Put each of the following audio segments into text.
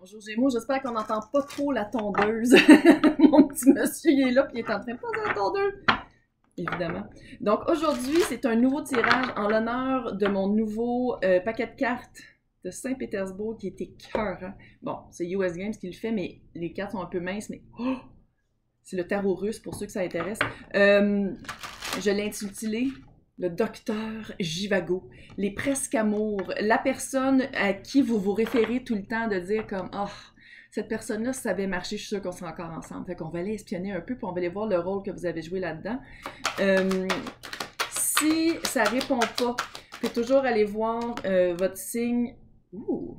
Bonjour Gémeaux, j'espère qu'on n'entend pas trop la tondeuse. Mon petit monsieur il est là puis il est en train de passer la tondeuse. Évidemment. Donc aujourd'hui, c'est un nouveau tirage en l'honneur de mon nouveau paquet de cartes de Saint-Pétersbourg qui était écœurant. Bon, c'est US Games qui le fait, mais les cartes sont un peu minces, mais oh! C'est le tarot russe pour ceux que ça intéresse. Je l'ai intitulé le docteur Jivago, les presque amours, la personne à qui vous vous référez tout le temps de dire comme « Ah, oh, cette personne-là, si ça avait marché, je suis sûre qu'on serait encore ensemble. » Fait qu'on va aller espionner un peu, puis on va aller voir le rôle que vous avez joué là-dedans. Si ça répond pas, vous pouvez toujours aller voir votre signe. Ouh!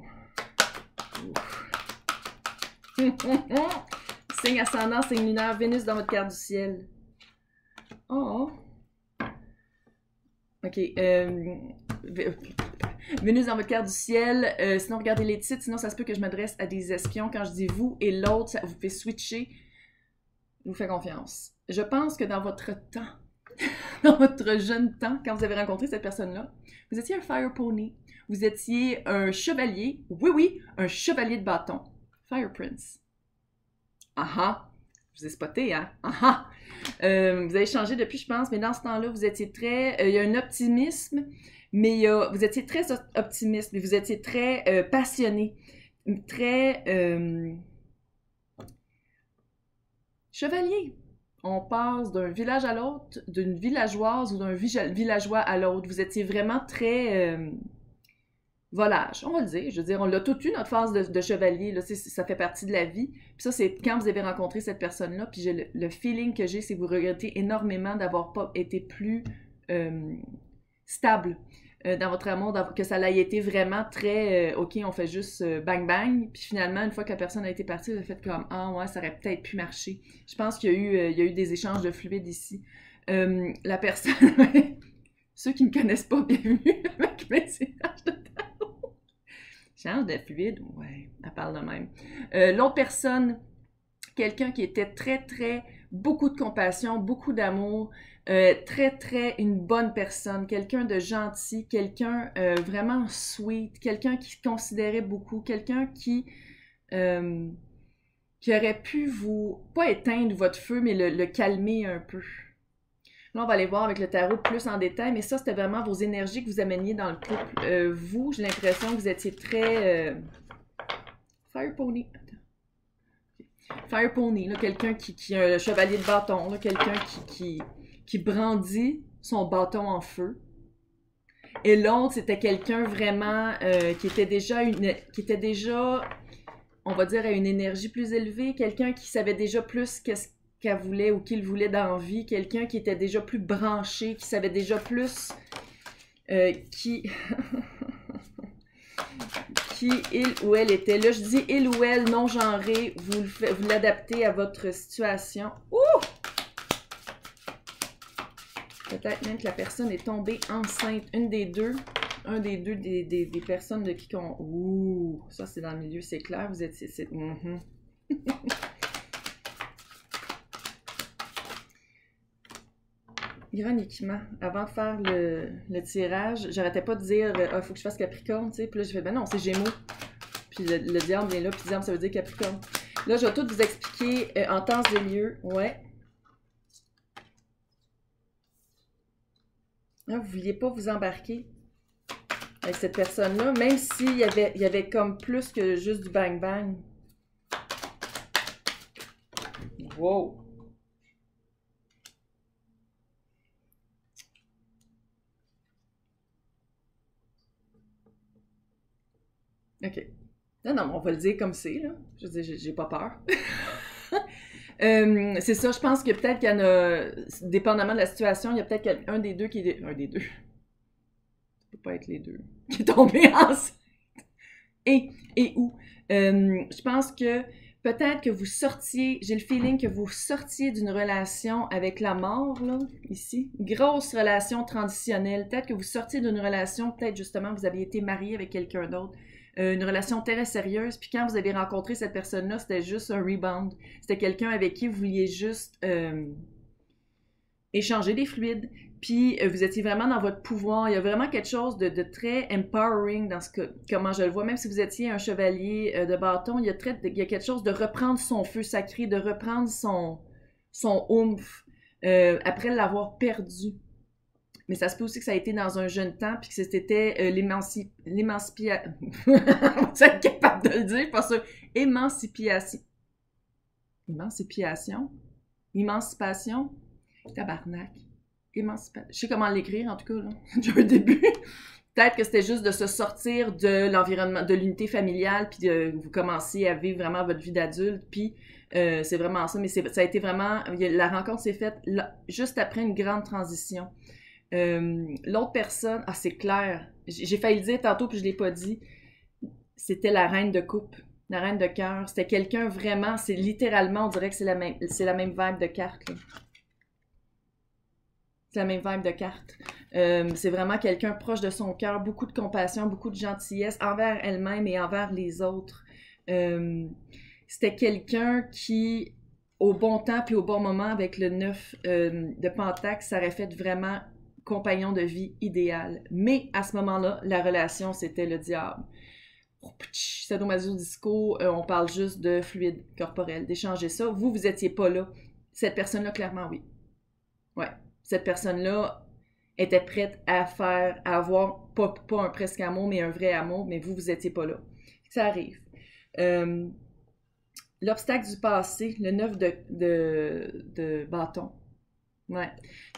Signe ascendant, signe lunaire, Vénus dans votre carte du ciel. Oh! OK. Vénus dans votre carte du ciel. Sinon, regardez les titres. Sinon, ça se peut que je m'adresse à des espions. Quand je dis vous et l'autre, vous pouvez switcher. Je vous fais confiance. Je pense que dans votre temps, dans votre jeune temps, quand vous avez rencontré cette personne-là, vous étiez un Fire Pony. Vous étiez un chevalier. Oui, oui, un chevalier de bâton. Fire Prince. Ah ah! Je vous ai spoté, hein? Ah ah! Vous avez changé depuis, je pense, mais dans ce temps-là, vous étiez très... il y a un optimisme, mais vous étiez très optimiste, mais vous étiez très passionné, très... chevalier. On passe d'un village à l'autre, d'une villageoise ou d'un villageois à l'autre. Vous étiez vraiment très... volage, on va le dire. Je veux dire, on l'a tout eu, notre phase de chevalier. Là, ça fait partie de la vie. Puis ça, c'est quand vous avez rencontré cette personne-là. Puis le feeling que j'ai, c'est que vous regrettez énormément d'avoir pas été plus stable dans votre amour, que ça ait été vraiment très OK, on fait juste bang bang. Puis finalement, une fois que la personne a été partie, vous avez fait comme ah ouais, ça aurait peut-être pu marcher. Je pense qu'il y a eu des échanges de fluides ici. La personne, ceux qui ne me connaissent pas, bienvenue avec mes tirages de change de fluide, ouais, elle parle de même. L'autre personne, quelqu'un qui était très, très, beaucoup de compassion, beaucoup d'amour, très, très une bonne personne, quelqu'un de gentil, quelqu'un vraiment sweet, quelqu'un qui considérait beaucoup, quelqu'un qui aurait pu vous, pas éteindre votre feu, mais le calmer un peu. Là, on va aller voir avec le tarot plus en détail, mais ça, c'était vraiment vos énergies que vous ameniez dans le couple. Vous, j'ai l'impression que vous étiez très... Fire Pony. Fire Pony, quelqu'un qui a un chevalier de bâton, quelqu'un qui brandit son bâton en feu. Et l'autre, c'était quelqu'un vraiment qui était déjà, on va dire, à une énergie plus élevée, quelqu'un qui savait déjà plus qu'elle voulait ou qu'il voulait dans la vie, quelqu'un qui était déjà plus branché, qui savait déjà plus qui il ou elle était. Là, je dis il ou elle, non genré, vous l'adaptez à votre situation. Ouh! Peut-être même que la personne est tombée enceinte, un des deux des personnes de qui qu'on... Ouh! Ça, c'est dans le milieu, c'est clair, vous êtes... Ironiquement, avant de faire le tirage, j'arrêtais pas de dire « Ah, faut que je fasse Capricorne », tu sais. Puis là, j'ai fait « Ben non, c'est Gémeaux. » Puis le diable vient là, puis diable, ça veut dire Capricorne. Là, je vais tout vous expliquer en temps et lieu. Ouais. Là, vous vouliez pas vous embarquer avec cette personne-là, même s'il y avait comme plus que juste du bang-bang. Wow! OK. Non, non, on va le dire comme c'est, là. Je veux dire, j'ai pas peur. C'est ça, je pense que peut-être qu'il y en a, dépendamment de la situation, il y a peut-être un des deux qui est... Un des deux. Ça peut pas être les deux. Qui est tombé enceinte. Et où? Je pense que peut-être que vous sortiez, j'ai le feeling que vous sortiez d'une relation avec la mort, là, ici. Grosse relation transitionnelle. Peut-être que vous sortiez d'une relation, peut-être justement vous aviez été marié avec quelqu'un d'autre. Une relation très sérieuse, puis quand vous avez rencontré cette personne-là, c'était juste un rebound. C'était quelqu'un avec qui vous vouliez juste échanger des fluides. Puis vous étiez vraiment dans votre pouvoir. Il y a vraiment quelque chose de très empowering dans ce que, comment je le vois. Même si vous étiez un chevalier de bâton, il y a quelque chose de reprendre son feu sacré, de reprendre son oomph après l'avoir perdu. Mais ça se peut aussi que ça a été dans un jeune temps, puis que c'était l'émancipation. Vous êtes capable de le dire, pas sûr. Émancipation. Émancipation. Tabarnak. Émancipation. Je sais comment l'écrire, en tout cas, là. J'ai un début. Peut-être que c'était juste de se sortir de l'environnement, de l'unité familiale, puis vous commencez à vivre vraiment votre vie d'adulte, puis c'est vraiment ça. Mais ça a été vraiment... La rencontre s'est faite là, juste après une grande transition. L'autre personne... Ah, c'est clair. J'ai failli le dire tantôt, puis je l'ai pas dit. C'était la reine de coupe. La reine de cœur. C'était quelqu'un vraiment... C'est littéralement, on dirait que c'est la même vibe de carte, là. C'est la même vibe de carte. C'est vraiment quelqu'un proche de son cœur, beaucoup de compassion, beaucoup de gentillesse envers elle-même et envers les autres. C'était quelqu'un qui, au bon temps puis au bon moment, avec le 9 de Pentacle, ça aurait fait vraiment compagnon de vie idéal. Mais à ce moment-là, la relation, c'était le diable. Sadomaso disco, on parle juste de fluide corporel, d'échanger ça. Vous étiez pas là. Cette personne-là, clairement, oui. Ouais. Cette personne-là était prête à avoir, pas un presque amour, mais un vrai amour, mais vous étiez pas là. Ça arrive. L'obstacle du passé, le 9 de bâton. Ouais.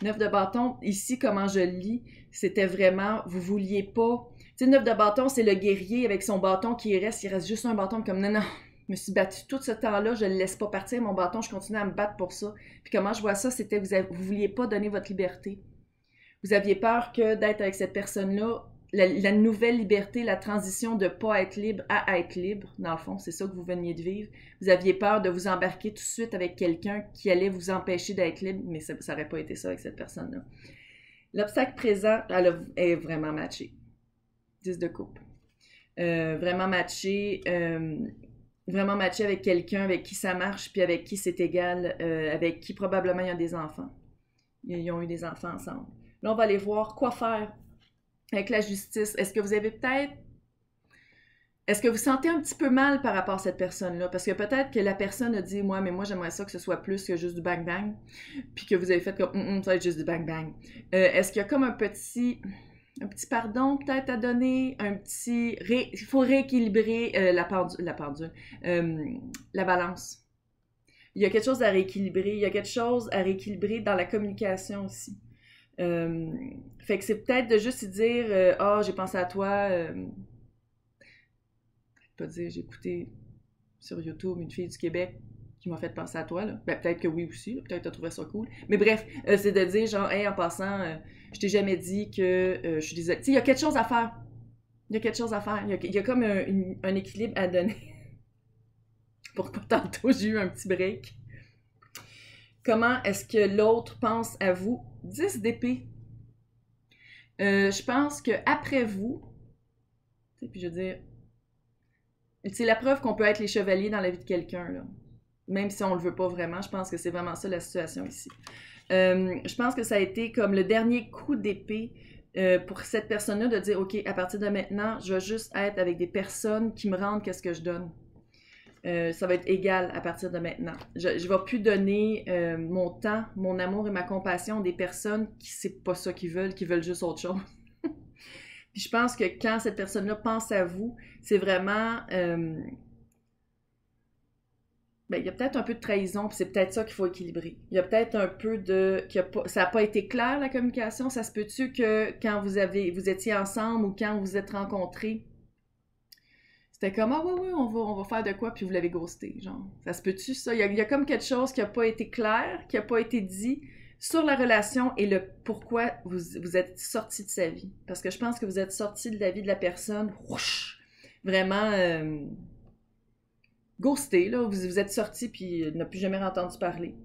9 de bâton, ici, comment je le lis, c'était vraiment, vous vouliez pas... Tu sais, 9 de bâton, c'est le guerrier avec son bâton qui reste, il reste juste un bâton comme non, je me suis battue tout ce temps-là, je ne le laisse pas partir, mon bâton, je continue à me battre pour ça. Puis comment je vois ça, c'était vous vouliez pas donner votre liberté. Vous aviez peur que d'être avec cette personne-là, la nouvelle liberté, la transition de pas être libre à être libre, dans le fond, c'est ça que vous veniez de vivre. Vous aviez peur de vous embarquer tout de suite avec quelqu'un qui allait vous empêcher d'être libre, mais ça n'aurait pas été ça avec cette personne-là. L'obstacle présent, elle est vraiment matchée. 10 de coupe. Vraiment matché. Vraiment matché avec quelqu'un avec qui ça marche, puis avec qui c'est égal, avec qui probablement il y a des enfants. Ils ont eu des enfants ensemble. Là, on va aller voir quoi faire avec la justice. Est-ce que vous avez peut-être... Est-ce que vous sentez un petit peu mal par rapport à cette personne-là? Parce que peut-être que la personne a dit « mais moi, j'aimerais ça que ce soit plus que juste du bang-bang. » Puis que vous avez fait comme « ça va être juste du bang-bang. » Est-ce qu'il y a comme un petit pardon peut-être à donner, il faut rééquilibrer la balance. Il y a quelque chose à rééquilibrer, il y a quelque chose à rééquilibrer dans la communication aussi. Fait que c'est peut-être de juste dire j'ai pensé à toi, pas dire j'ai écouté sur YouTube une fille du Québec qui m'a fait penser à toi, là. Ben, peut-être que oui aussi, peut-être que t'as trouvé ça cool. Mais bref, c'est de dire genre, hey, en passant, je t'ai jamais dit que je suis désolée. Tu sais, il y a quelque chose à faire. Il y a quelque chose à faire. Il y a comme un équilibre à donner. Pourquoi tantôt j'ai eu un petit break? Comment est-ce que l'autre pense à vous? 10 d'épée. Je pense qu'après vous, puis je veux dire, c'est la preuve qu'on peut être les chevaliers dans la vie de quelqu'un, là. Même si on le veut pas vraiment, je pense que c'est vraiment ça la situation ici. Je pense que ça a été comme le dernier coup d'épée pour cette personne-là de dire « Ok, à partir de maintenant, je vais juste être avec des personnes qui me rendent qu'est-ce que je donne. Ça va être égal à partir de maintenant. Je ne vais plus donner mon temps, mon amour et ma compassion à des personnes qui c'est pas ça qu'ils veulent juste autre chose. » Puis je pense que quand cette personne-là pense à vous, c'est vraiment... il y a peut-être un peu de trahison, puis c'est peut-être ça qu'il faut équilibrer. Il y a peut-être un peu de... ça n'a pas été clair, la communication. Ça se peut-tu que quand vous étiez ensemble ou quand vous vous êtes rencontrés, c'était comme « Ah oui, on va faire de quoi? » Puis vous l'avez ghosté, genre. Ça se peut-tu, ça? Il y a comme quelque chose qui n'a pas été clair, qui n'a pas été dit sur la relation et le pourquoi vous êtes sorti de sa vie. Parce que je pense que vous êtes sorti de la vie de la personne, whoosh, vraiment... ghosté, là, vous êtes sorti puis n'a plus jamais entendu parler.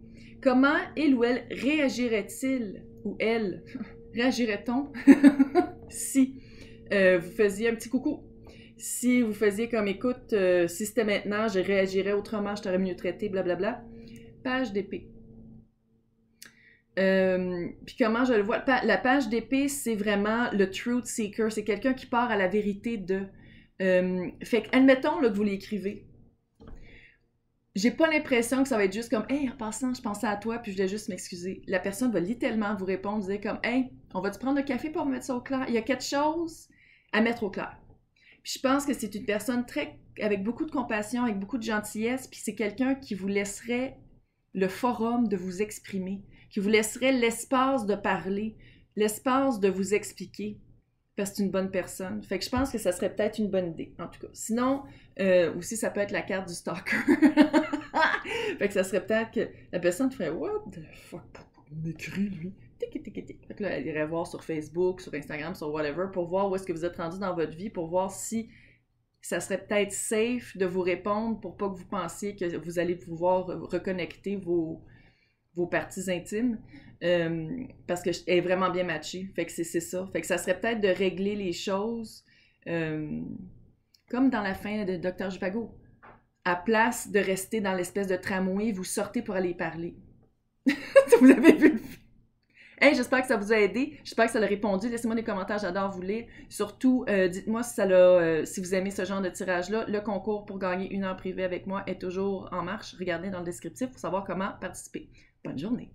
Comment il ou elle réagirait-il, ou elle, réagirait-on, si vous faisiez un petit coucou? Si vous faisiez comme, écoute, si c'était maintenant, je réagirais autrement, je t'aurais mieux traité, blablabla. Page d'épée. Puis comment je le vois? La page d'épée, c'est vraiment le truth seeker. C'est quelqu'un qui part à la vérité de... fait que, admettons là, que vous l'écrivez. J'ai pas l'impression que ça va être juste comme « Hey, en passant, je pensais à toi, puis je voulais juste m'excuser. » La personne va littéralement vous répondre, dire comme « Hey, on va-tu prendre le café pour mettre ça au clair? Il y a quelque chose à mettre au clair. » Puis je pense que c'est une personne avec beaucoup de compassion, avec beaucoup de gentillesse, puis c'est quelqu'un qui vous laisserait le forum de vous exprimer, qui vous laisserait l'espace de parler, l'espace de vous expliquer, parce que c'est une bonne personne. Fait que je pense que ça serait peut-être une bonne idée, en tout cas. Sinon, aussi, ça peut être la carte du stalker. Fait que ça serait peut-être que la personne ferait « What the fuck? Pourquoi il m'écrit, lui? » Fait que là, elle irait voir sur Facebook, sur Instagram, sur whatever, pour voir où est-ce que vous êtes rendu dans votre vie, pour voir si ça serait peut-être safe de vous répondre pour pas que vous pensiez que vous allez pouvoir reconnecter vos parties intimes, parce qu'elle est vraiment bien matchée. Fait que c'est ça. Fait que ça serait peut-être de régler les choses comme dans la fin de Dr. Zhivago. À place de rester dans l'espèce de tramway, vous sortez pour aller parler. Vous avez vu le film? Hey, j'espère que ça vous a aidé. J'espère que ça l'a répondu. Laissez-moi des commentaires, j'adore vous lire. Surtout, dites-moi si si vous aimez ce genre de tirage-là. Le concours pour gagner 1 heure privée avec moi est toujours en marche. Regardez dans le descriptif pour savoir comment participer. Bonne journée!